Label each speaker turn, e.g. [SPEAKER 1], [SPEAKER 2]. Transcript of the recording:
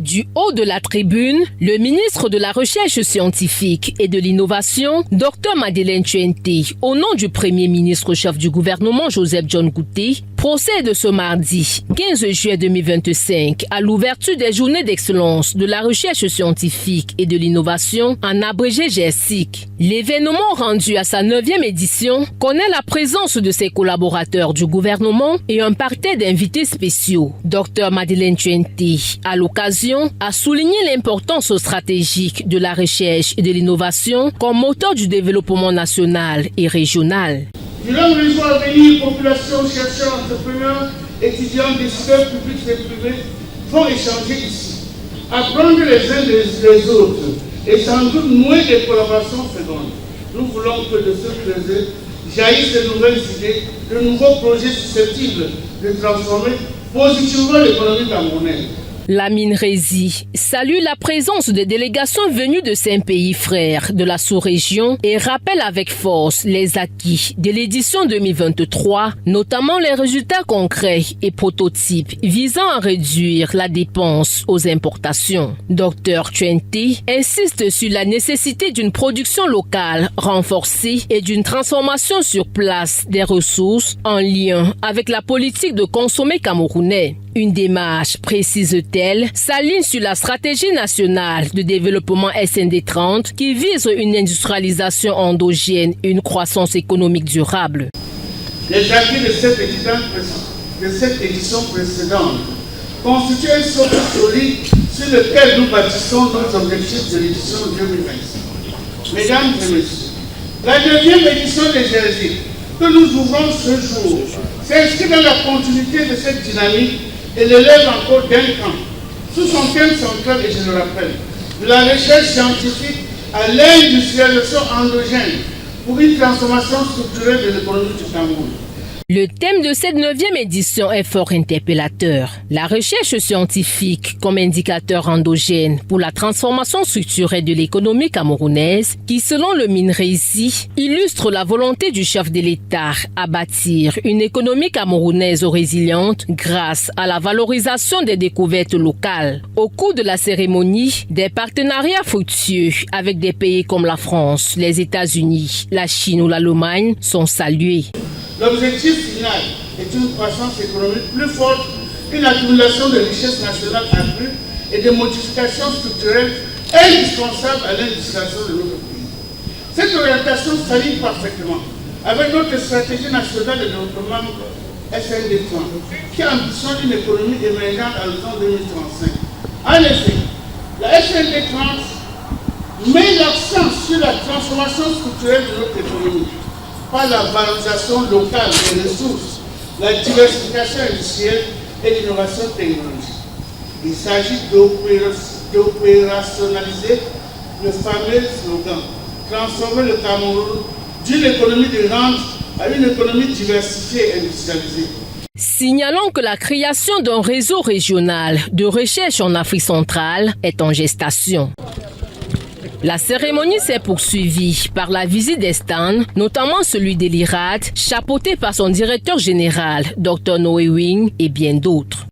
[SPEAKER 1] Du haut de la tribune, le ministre de la Recherche scientifique et de l'Innovation, Dr Madeleine Tchouenté, au nom du Premier ministre chef du gouvernement Joseph John Kouté, procède ce mardi 15 juillet 2025 à l'ouverture des journées d'excellence de la recherche scientifique et de l'innovation en abrégé GERSIC. L'événement rendu à sa 9e édition connaît la présence de ses collaborateurs du gouvernement et un parterre d'invités spéciaux. Dr Madeleine Tchouenté, à l'occasion, a souligné l'importance stratégique de la recherche et de l'innovation comme moteur du développement national et régional.
[SPEAKER 2] Durant les jours à venir, population, chercheurs, entrepreneurs, étudiants, décideurs publics et privés vont échanger ici, apprendre les uns des autres et sans doute nouer des collaborations fécondes. Nous voulons que de ce creuset jaillissent de nouvelles idées, de nouveaux projets susceptibles de transformer positivement l'économie camerounaise.
[SPEAKER 1] Lamine Rézi salue la présence des délégations venues de 5 pays frères de la sous-région et rappelle avec force les acquis de l'édition 2023, notamment les résultats concrets et prototypes visant à réduire la dépense aux importations. Dr Tchouenté insiste sur la nécessité d'une production locale renforcée et d'une transformation sur place des ressources en lien avec la politique de consommer camerounais. Une démarche, précise-t-elle, s'aligne sur la stratégie nationale de développement SND 30 qui vise une industrialisation endogène et une croissance économique durable.
[SPEAKER 2] Les acquis de cette édition précédente constituent un socle solide sur lequel nous bâtissons nos objectifs de l'édition 2025. Mesdames et messieurs, la 9e édition de GERSIC que nous ouvrons ce jour s'inscrit dans la continuité de cette dynamique et l'élève encore d'un cran, sous son thème central, et je le rappelle, de la recherche scientifique à l'industrialisation endogène pour une transformation structurelle de l'économie du Cameroun.
[SPEAKER 1] Le thème de cette 9e édition est fort interpellateur. La recherche scientifique comme indicateur endogène pour la transformation structurelle de l'économie camerounaise qui, selon le MINRESI, illustre la volonté du chef de l'État à bâtir une économie camerounaise résiliente grâce à la valorisation des découvertes locales. Au cours de la cérémonie, des partenariats fructueux avec des pays comme la France, les États-Unis, la Chine ou l'Allemagne sont salués.
[SPEAKER 2] L'objectif final est une croissance économique plus forte, une accumulation de richesses nationales accrues et des modifications structurelles indispensables à l'industrialisation de notre pays. Cette orientation s'aligne parfaitement avec notre stratégie nationale de développement SND 30, qui ambitionne une économie émergente à l'horizon 2035. En effet, la SND 30 met l'accent sur la transformation structurelle de notre économie, par la valorisation locale des ressources, la diversification industrielle et l'innovation technologique. Il s'agit d'opérationnaliser le fameux slogan « Transformer le Cameroun d'une économie de rente à une économie diversifiée et industrialisée ».
[SPEAKER 1] Signalons que la création d'un réseau régional de recherche en Afrique centrale est en gestation. La cérémonie s'est poursuivie par la visite des stands, notamment celui de l'IRAD, chapeauté par son directeur général, Dr Noé Wing, et bien d'autres.